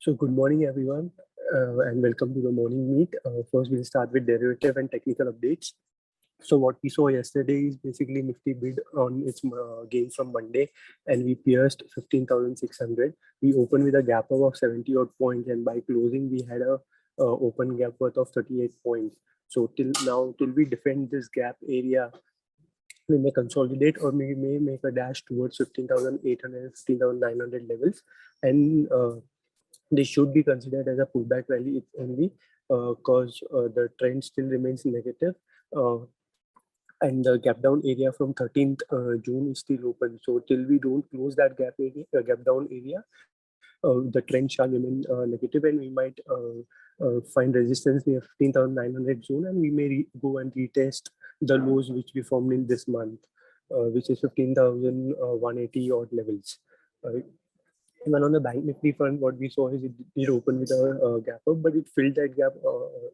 So good morning, everyone, and welcome to the morning meet. First, we'll start with derivative and technical updates. So what we saw yesterday is basically Nifty bid on its gains from Monday, and we pierced 15,600. We opened with a gap up of 70 odd points, and by closing, we had a open gap worth of 38 points. So till we defend this gap area, we may consolidate or we may make a dash towards 15,800, 15,900 levels, and this should be considered as a pullback rally if only because the trend still remains negative, and the gap down area from 13th June is still open. So till we don't close that gap down area, the trend shall remain negative, and we might find resistance near 15,900 zone, and we may go and retest the lows which we formed in this month, which is 15,180 odd levels. Even on the bank Nifty front, what we saw is it did open with a gap up, but it filled that gap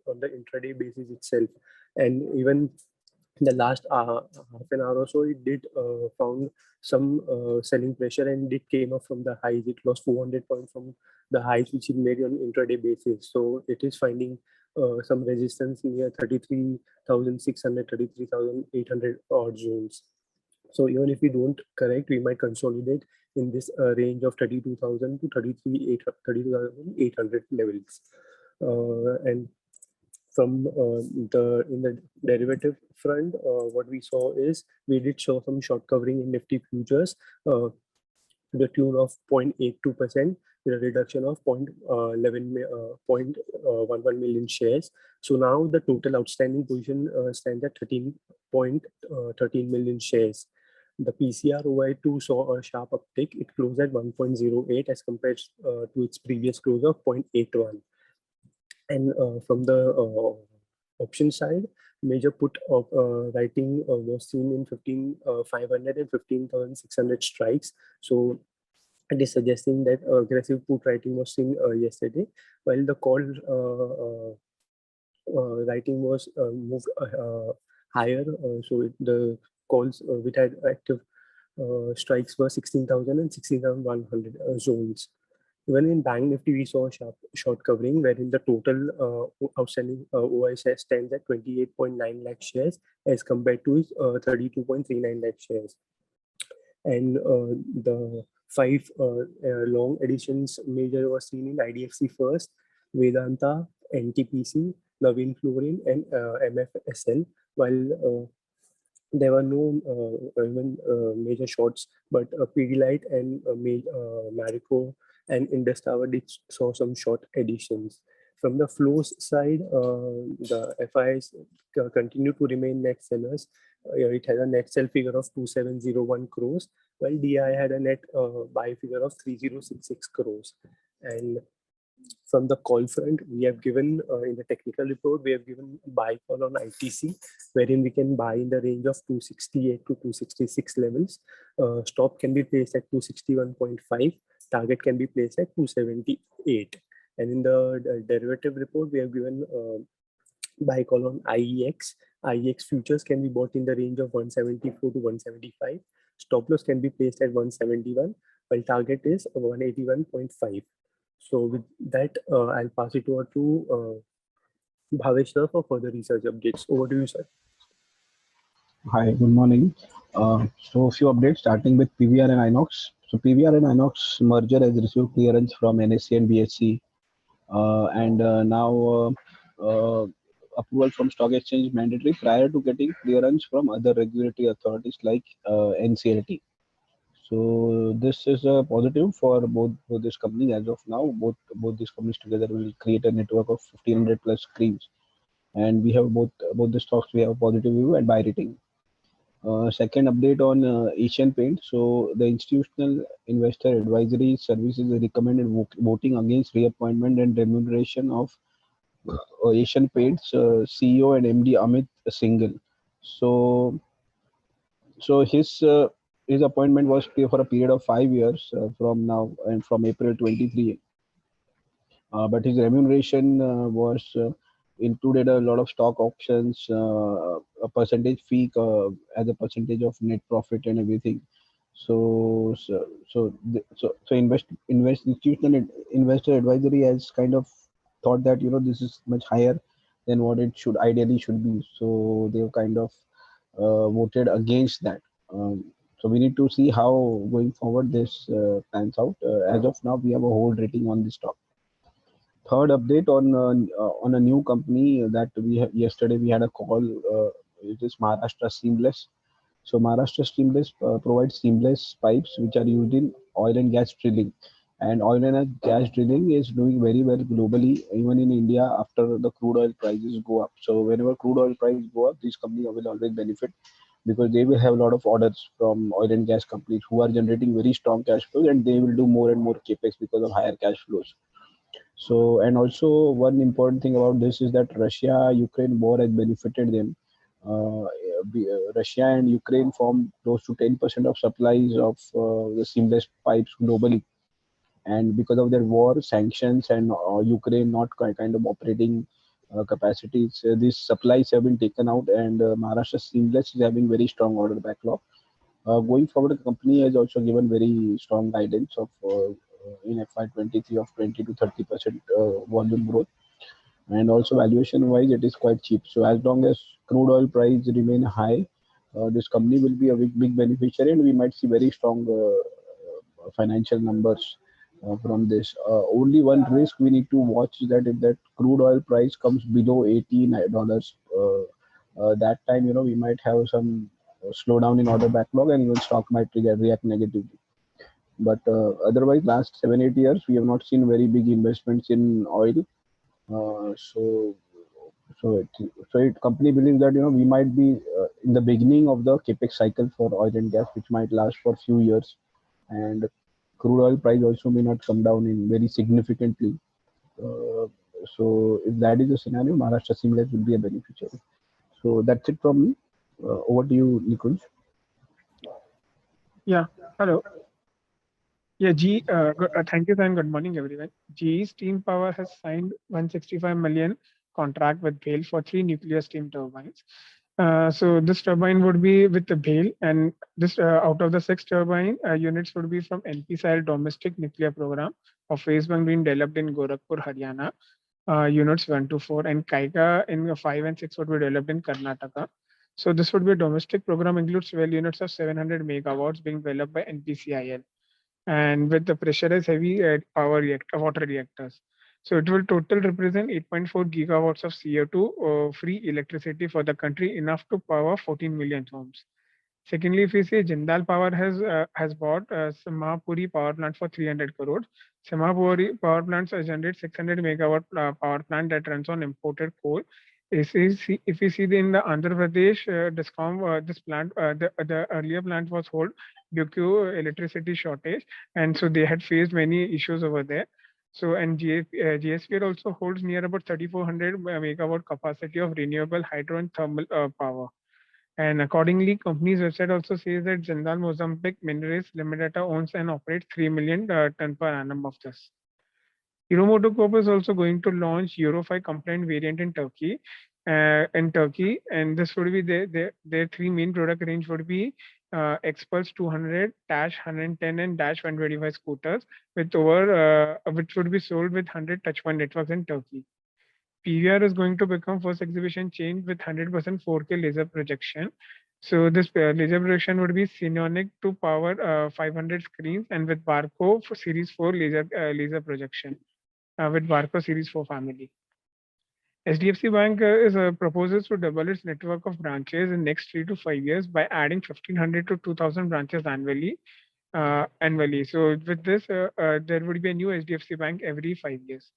on the intraday basis itself. And even in the last half an hour or so, it did found some selling pressure, and it came up from the highs. It lost 400 points from the highs which it made on intraday basis. So it is finding some resistance near 33,600, 33,800 odd zones. So even if we don't correct, we might consolidate in this range of 32,000 to 32,800 levels. And from in the derivative front, what we saw is we did show some short covering in Nifty futures to the tune of 0.82%, with a reduction of 0.11 million shares. So now the total outstanding position stands at 13.13 million shares. The PCR OI2 saw a sharp uptick. It closed at 1.08 as compared to its previous close of 0.81. And from the option side, major put writing was seen in 15,500 and 15,600 strikes. So it is suggesting that aggressive put writing was seen yesterday, while the call writing was moved higher. So the calls which had active strikes were 16,000 and 16,100 zones. Even in Bank Nifty, we saw a sharp short covering, wherein the total outstanding OI stands at 28.9 lakh shares as compared to 32.39 lakh shares. And the five long additions major was seen in IDFC First, Vedanta, NTPC, Navin Fluorine, and MFSL, while there were no even major shorts, but Pidilite and Marico and Indus Tower did saw some short additions. From the flows side, the FIs continue to remain net sellers. It had a net sell figure of 2701 crores, while DI had a net buy figure of 3066 crores. And from the call front, we have given in the technical report, we have given buy call on ITC, wherein we can buy in the range of 268 to 266 levels. Stop can be placed at 261.5. Target can be placed at 278. And in the derivative report, we have given buy call on IEX. IEX futures can be bought in the range of 174 to 175. Stop loss can be placed at 171, while target is 181.5. So with that, I'll pass it over to Bhavesh sir for further research updates. Over to you, sir. Hi, good morning. So a few updates starting with PVR and Inox. So PVR and Inox merger has received clearance from NSE and BSE, and now approval from stock exchange mandatory prior to getting clearance from other regulatory authorities like NCLT. So this is a positive for both these companies as of now. Both these companies together will create a network of 1,500 plus screens, and we have both the stocks. We have a positive view and buy rating. Second update on Asian Paint. So the institutional investor advisory services recommended voting against reappointment and remuneration of Asian Paint's CEO and MD Amit Singhal. So his appointment was for a period of 5 years from now and from April 23. But his remuneration was included a lot of stock options, a percentage fee as a percentage of net profit and everything. Institutional investor advisory has kind of thought that this is much higher than what it should ideally should be. So they've kind of voted against that. So we need to see how going forward this pans out. As of now, we have a hold rating on this stock. Third update on a new company that we have yesterday we had a call. It is Maharashtra Seamless. So Maharashtra Seamless provides seamless pipes which are used in oil and gas drilling. And oil and gas drilling is doing very well globally, even in India after the crude oil prices go up. So whenever crude oil prices go up, this company will always benefit because they will have a lot of orders from oil and gas companies who are generating very strong cash flows, and they will do more and more capex because of higher cash flows. So, and also one important thing about this is that Russia-Ukraine war has benefited them. Uh, Russia and Ukraine form close to 10% of supplies of the seamless pipes globally. And because of their war, sanctions, and Ukraine not kind of operating capacities, these supplies have been taken out, and Maharashtra Seamless is having very strong order backlog. Going forward, the company has also given very strong guidance of in FY23 of 20 to 30% volume growth, and also valuation wise, it is quite cheap. So as long as crude oil price remain high, this company will be a big beneficiary, and we might see very strong financial numbers from this. Only one risk we need to watch is that if that crude oil price comes below $80, that time we might have some slowdown in order backlog, and even stock might react negatively. But otherwise, last 7 8 years we have not seen very big investments in oil. So it company believes that we might be in the beginning of the capex cycle for oil and gas, which might last for few years, and crude oil price also may not come down in very significantly. Uh, so if that is the scenario, Maharashtra Seamless will be a beneficiary. So that's it from me. Over to you, Nikunj. Yeah. Hello. Yeah, thank you and good morning, everyone. GE Steam Power has signed 165 million contract with BHEL for 3 nuclear steam turbines. So this turbine would be with the BHEL, and this out of the 6 turbine units would be from NPCIL domestic nuclear program of phase 1 being developed in Gorakhpur, Haryana. Units 1 to 4, and Kaika in 5 and 6 would be developed in Karnataka. So this would be a domestic program, includes 12 units of 700 megawatts being developed by NPCIL, and with the pressurized heavy water reactors. So it will total represent 8.4 gigawatts of CO2 free electricity for the country, enough to power 14 million homes. Secondly, if we say Jindal Power has bought Simhapuri power plant for 300 crores. Simhapuri power plants generate 600 megawatt power plant that runs on imported coal. If we see in the Andhra Pradesh Discom, this plant, the earlier plant was hold due to electricity shortage, and so they had faced many issues over there. So, and GSPR also holds near about 3,400 megawatt capacity of renewable hydro and thermal power. And accordingly, company's website also says that Jindal Mozambique Minerals Limited owns and operates 3 million ton per annum of this. Euromotor Corp is also going to launch Euro 5 compliant variant in Turkey. And this would be their 3 main product range would be Xpulse 200, Dash 110, and Dash 125 scooters, with which would be sold with 100 touchpoint networks in Turkey. PVR is going to become first exhibition chain with 100% 4K laser projection. So this laser projection would be synchronic to power 500 screens, and with Barco for Series 4 laser projection with Barco Series 4 family. SDFC Bank proposes to double its network of branches in next 3 to 5 years by adding 1,500 to 2,000 branches annually. So with this, there would be a new SDFC Bank every 5 years.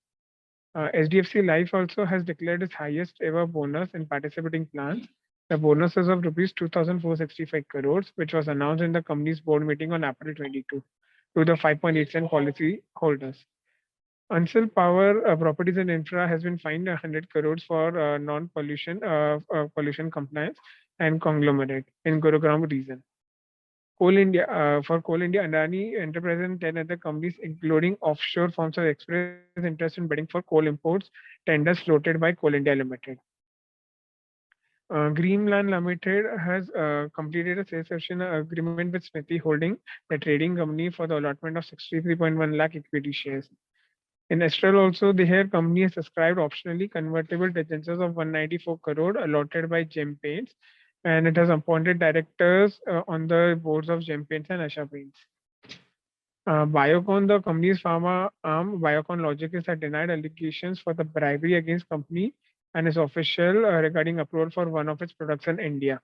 SDFC Life also has declared its highest ever bonus in participating plans. The bonus is of rupees 2,465 crores, which was announced in the company's board meeting on April 22 to the 5.8 cent policy holders. Uncil Power Properties and Infra has been fined 100 crores for pollution compliance and conglomerate in Gurugram region. Coal India, Adani Enterprises and 10 other companies, including offshore firms, have expressed interest in bidding for coal imports tenders floated by Coal India Limited. Greenland Limited has completed a sales session agreement with Smithy Holding, the trading company, for the allotment of 63.1 lakh equity shares. In Astral also, the hair company has subscribed optionally convertible debentures of 194 crore allotted by Gem Paints, and it has appointed directors on the boards of Gem Paints and Asha Paints. Biocon, the company's pharma arm, Biocon Logistics, had denied allegations for the bribery against company and is official regarding approval for one of its products in India.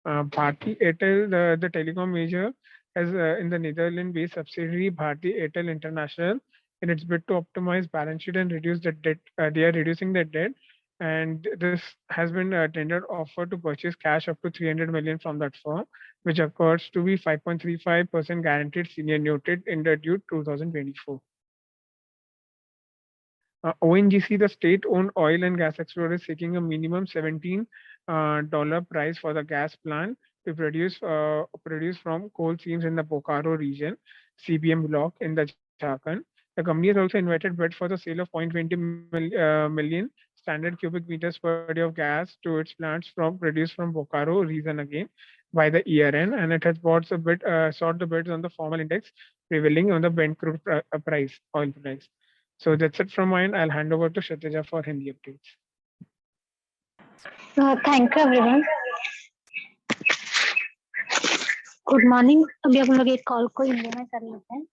Bharti Airtel, the telecom major, has in the Netherlands-based subsidiary Bharti Airtel International, in its bid to optimize balance sheet and reduce the debt. They are reducing the debt, and this has been a tendered offer to purchase cash up to 300 million from that firm, which occurs to be 5.35% guaranteed senior noted in the due 2024. ONGC, the state-owned oil and gas explorer, is seeking a minimum $17 price for the gas plant to produce from coal seams in the Bokaro region, CBM block in the Jharkhand. The company has also invited bid for the sale of 0.20 million standard cubic meters per day of gas to its plants produced from Bokaro region again by the year end, and it has sought the bids on the formal index prevailing on the Brent crude oil price. So that's it from mine. I'll hand over to Kshitija for Hindi updates. Thank you everyone. Good morning. अभी हम लोग एक call को हिंदी में कर लेते हैं।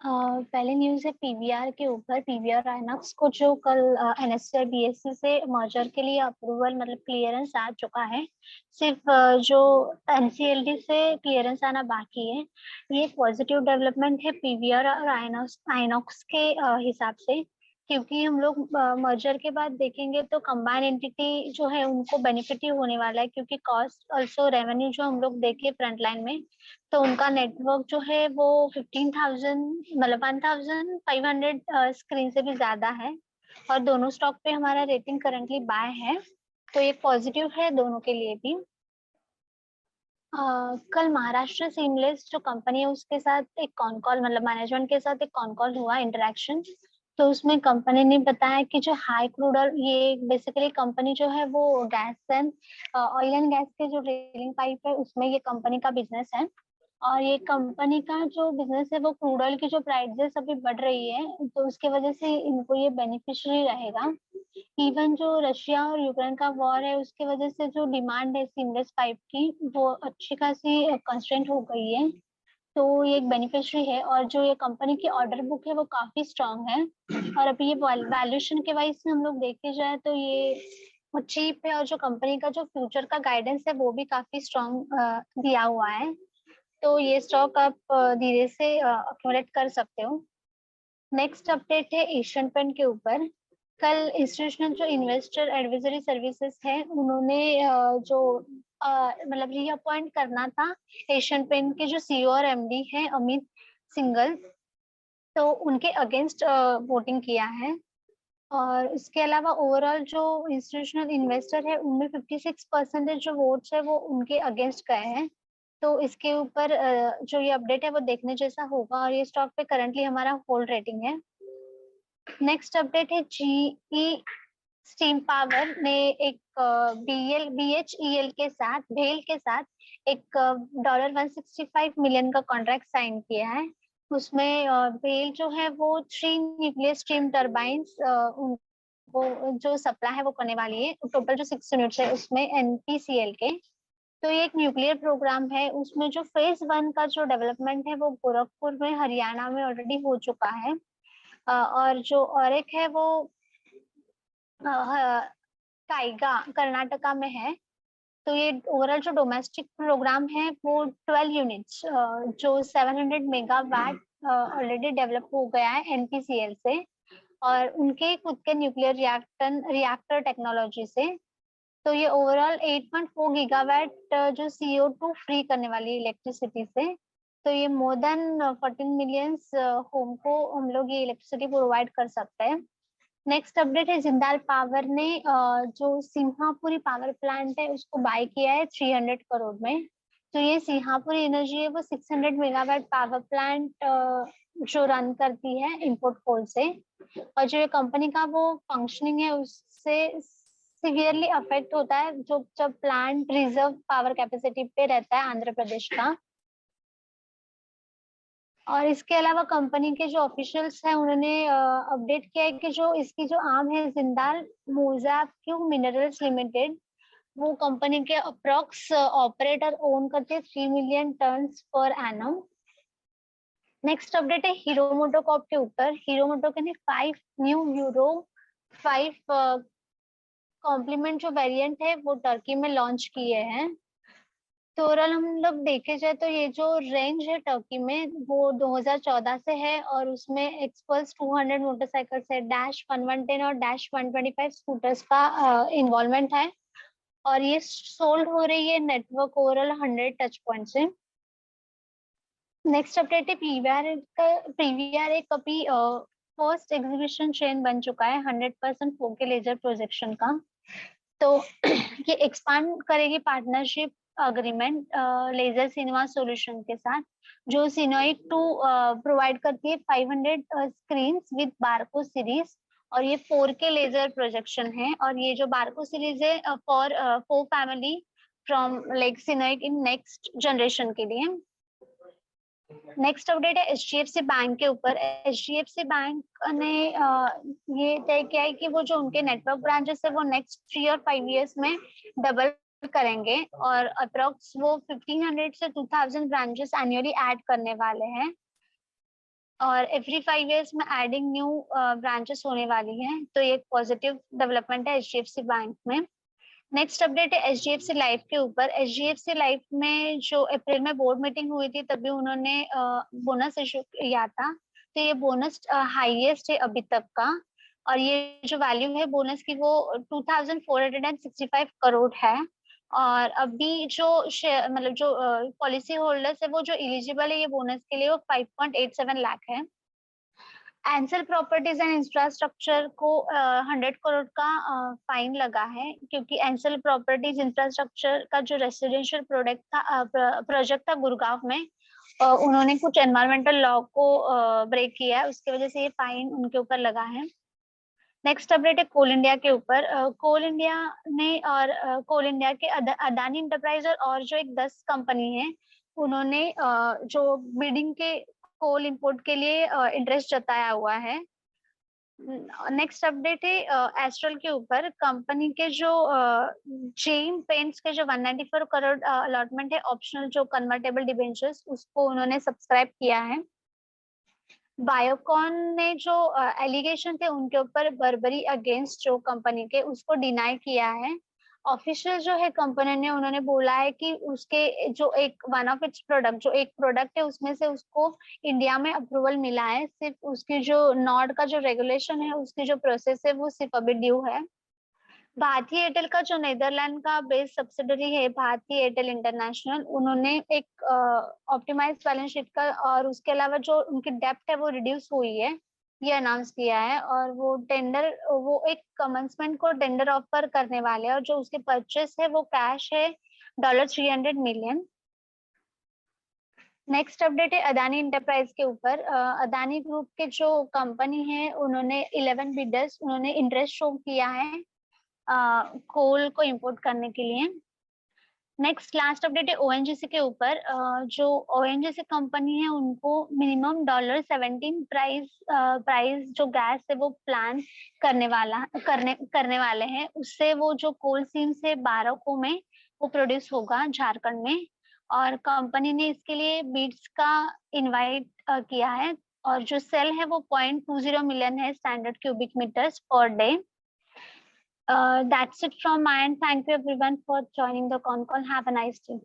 पहले न्यूज है पीवीआर के ऊपर। पीवीआर आइनॉक्स को जो कल एनएससी और बीएससी से मर्जर के लिए अप्रूवल मतलब क्लियरेंस आ चुका है, सिर्फ जो एनसीएलडी से क्लियरेंस आना बाकी है। ये एक पॉजिटिव डेवलपमेंट है पीवीआर और आइनॉक्स के हिसाब से, क्योंकि हम लोग मर्जर के बाद देखेंगे तो कंबाइन एंटिटी जो है उनको बेनिफिट ही होने वाला है, क्योंकि कॉस्ट ऑल्सो रेवेन्यू जो हम लोग देखे फ्रंट लाइन में तो उनका नेटवर्क जो है वो 15,000 मतलब 1,500 स्क्रीन से भी ज्यादा है, और दोनों स्टॉक पे हमारा रेटिंग करंटली बाय है, तो ये पॉजिटिव है दोनों के लिए भी। कल महाराष्ट्र सीमलेस जो कंपनी है उसके साथ एक कॉन कॉल मतलब मैनेजमेंट के साथ एक कॉन कॉल हुआ इंटरेक्शन, तो उसमें कंपनी ने बताया कि जो हाई क्रूड और ये बेसिकली कंपनी जो है वो gas and oil and gas के जो ड्रिलिंग पाइप है उसमें ये कंपनी का बिजनेस है, और ये कंपनी का जो बिजनेस है वो क्रूड ऑयल की जो प्राइसेस अभी बढ़ रही है तो उसके वजह से इनको ये बेनिफिशियरी रहेगा। इवन जो रशिया और यूक्रेन का वॉर है उसके वजह से जो डिमांड है सीमलेस पाइप की वो अच्छी खासी कंस्ट्रेंट हो गई है, तो ये एक बेनिफिशियरी है। और जो ये कंपनी की ऑर्डर बुक है वो काफी स्ट्रांग है, और अभी ये वैल्यूएशन के वाइज से हम लोग देखे जाए तो ये चीप है, और जो कंपनी का जो फ्यूचर का गाइडेंस है वो भी काफी स्ट्रांग दिया हुआ है, तो ये स्टॉक आप धीरे से एक्यूमुलेट कर सकते हो। नेक्स्ट अपडेट है एशियन पेंट के ऊपर। कल इंस्टीट्यूशनल जो इन्वेस्टर एडवाइजरी सर्विसेज है उन्होंने जो मतलब रीअपॉइंट करना था एशियन पेंट के जो सीईओ और एमडी है अमित सिंघल, तो उनके अगेंस्ट वोटिंग किया है। और इसके अलावा ओवरऑल जो इंस्टीट्यूशनल इन्वेस्टर है उनमें 56% जो वोट्स है वो उनके अगेंस्ट गए हैं, तो इसके ऊपर जो ये अपडेट है वो देखने जैसा होगा, और ये स्टॉक पे करंटली हमारा होल्ड रेटिंग है। नेक्स्ट अपडेट है जीई स्टीम पावर ने एक बीएचईएल के साथ भेल के साथ एक $165 मिलियन का कॉन्ट्रैक्ट साइन किया है। उसमें भेल जो है वो 3 न्यूक्लियर स्टीम टर्बाइंस वो जो सप्लाई है वो करने वाली है, टोटल जो 6 यूनिट्स है उसमें एनपीसीएल के। तो ये एक न्यूक्लियर प्रोग्राम है, उसमें जो फेज 1 का जो डेवलपमेंट है वो गोरखपुर में हरियाणा में ऑलरेडी हो चुका है, और जो और एक है वो काइगा कर्नाटका में है। तो ये ओवरऑल जो डोमेस्टिक प्रोग्राम है वो 12 यूनिट्स जो 700 मेगावाट ऑलरेडी डेवलप हो गया है एनपीसीएल से, और उनके खुद के न्यूक्लियर रिएक्टर टेक्नोलॉजी से। तो ये ओवरऑल 8.4 गीगावाट जो CO2 फ्री करने वाली इलेक्ट्रिसिटी से, तो ये मोर देन 14 मिलियन होम को हम लोग ये इलेक्ट्रिसिटी प्रोवाइड कर सकते हैं। नेक्स्ट अपडेट है जिंदाल पावर ने जो सिंहापुरी पावर प्लांट है उसको बाय किया है 300 करोड़ में। तो ये सिंहापुरी एनर्जी है वो 600 मेगावाट पावर प्लांट जो रन करती है इंपोर्ट कोल से, और जो ये कंपनी का वो फंक्शनिंग है उससे सिवियरली अफेक्ट होता है जो जब प्लांट रिजर्व पावर कैपेसिटी पे रहता है आंध्र प्रदेश का। और इसके अलावा कंपनी के जो ऑफिशियल्स हैं उन्होंने अपडेट किया है कि जो इसकी जो आर्म है जिंदाल मोज़ाक्यू मिनरल्स लिमिटेड, वो कंपनी के अप्रॉक्स ऑपरेटर ओन करते हैं 3 million turns per annum. Next update है हीरो मोटोकॉर्प के ऊपर। हीरो मोटो के ने 5 न्यू यूरो 5 कॉम्प्लीमेंट जो वेरिएंट है वो टर्की में लॉन्च किए हैं। तो ओवरऑल हम लोग देखे जाए तो ये जो रेंज है टर्की में वो 2014 से है और उसमें एक्सपल्स 200 मोटरसाइकिल्स है, डैश 1110 और डैश 125 स्कूटर्स का इन्वॉल्वमेंट है और ये सोल्ड हो रही है नेटवर्क ओवरऑल 100 टच पॉइंट से। नेक्स्ट अपडेट है पीवीआर एक अभी फर्स्ट एग्जीबिशन चेन बन चुका है 100% 4K लेजर प्रोजेक्शन का। तो ये एक्सपांड करेगी partnership agreement laser cinema solution के साथ, जो सिनोइक 2 प्रोवाइड करती है 500 स्क्रीन्स विद बारको सीरीज और ये 4K लेजर प्रोजेक्शन है। और ये जो बारको सीरीज है फॉर फैमिली फ्रॉम लाइक सिनोइक इन नेक्स्ट जनरेशन के लिए। नेक्स्ट अपडेट है HDFC बैंक के ऊपर। HDFC बैंक ने ये तय किया है कि वो जो उनके नेटवर्क ब्रांचेस है वो नेक्स्ट 3 और 5 इयर्स में डबल करेंगे और अप्रॉक्स वो 1500 से 2000 ब्रांचेस एनुअली ऐड करने वाले हैं और एवरी 5 इयर्स में एडिंग न्यू ब्रांचेस होने वाली हैं। तो ये एक पॉजिटिव डेवलपमेंट है HDFC बैंक में। नेक्स्ट अपडेट है HDFC लाइफ के ऊपर। HDFC लाइफ में जो अप्रैल में बोर्ड मीटिंग हुई थी तभी उन्होंने बोनस इशू किया था। तो ये बोनस हाईएस्ट है अभी तक का और ये जो वैल्यू है बोनस की वो 2465 करोड़ है। और अभी जो मतलब जो पॉलिसी होल्डर्स है वो जो एलिजिबल है ये बोनस के लिए वो 5.87 लाख है। एंसल प्रॉपर्टीज एंड इंफ्रास्ट्रक्चर को 100 करोड़ का फाइन लगा है क्योंकि एंसल प्रॉपर्टीज इंफ्रास्ट्रक्चर का जो रेसिडेंशियल प्रोजेक्ट था गुड़गांव में उन्होंने कुछ एनवायरमेंटल लॉ को ब्रेक किया है, उसकी वजह से ये फाइन उनके ऊपर लगा है। नेक्स्ट अपडेट है कोल इंडिया के ऊपर। कोल इंडिया ने और कोल इंडिया के अदानी इंटरप्राइज और जो एक 10 कंपनी है उन्होंने जो बिडिंग के कोल इंपोर्ट के लिए इंटरेस्ट जताया हुआ है। नेक्स्ट अपडेट है एस्ट्रल के ऊपर। कंपनी के जो जेम पेंट्स के जो 194 करोड़ अलॉटमेंट है ऑप्शनल जो कन्वर्टेबल डिबेंचर्स उसको उन्होंने सब्सक्राइब किया है। बायोकॉन ने जो एलिगेशन थे उनके ऊपर बर्बरी अगेंस्ट जो कंपनी के उसको डिनाई किया है। ऑफिशियल जो है कंपनी ने उन्होंने बोला है कि उसके जो एक वन ऑफ इट्स प्रोडक्ट जो एक प्रोडक्ट है उसमें से उसको इंडिया में अप्रूवल मिला है, सिर्फ उसकी जो नॉर्ड का जो रेगुलेशन है उसकी जो प्रोसेस है वो सिर्फ अभी ड्यू है। भारतीय एयरटेल का जो नीदरलैंड का बेस सब्सिडरी है भारतीय एयरटेल इंटरनेशनल, उन्होंने एक ऑप्टिमाइज बैलेंस शीट का और उसके अलावा जो उनकी डेप्ट है वो रिड्यूस हुई है ये अनाउंस किया है और वो टेंडर वो एक कमेंसमेंट को टेंडर ऑफर करने वाले हैं और जो उसके परचेस है वो कैश है $300 मिलियन। नेक्स्ट अपडेट है अदानी इंटरप्राइज के ऊपर। अदानी ग्रुप के जो कंपनी है उन्होंने 11 बिडर्स उन्होंने इंटरेस्ट शो किया है कोल को इंपोर्ट करने के लिए। नेक्स्ट लास्ट अपडेट है ONGC के ऊपर। जो ONGC कंपनी है उनको मिनिमम $17 प्राइस जो गैस है वो प्लान करने वाले हैं, उससे वो जो कोल सीम से 12 को में वो प्रोड्यूस होगा झारखंड में और कंपनी ने इसके लिए बीड्स का इनवाइट किया है और जो सेल है वो 0.20 मिलियन है standard cubic metres per day. That's it from my end. Thank you everyone for joining the con call. Have a nice day.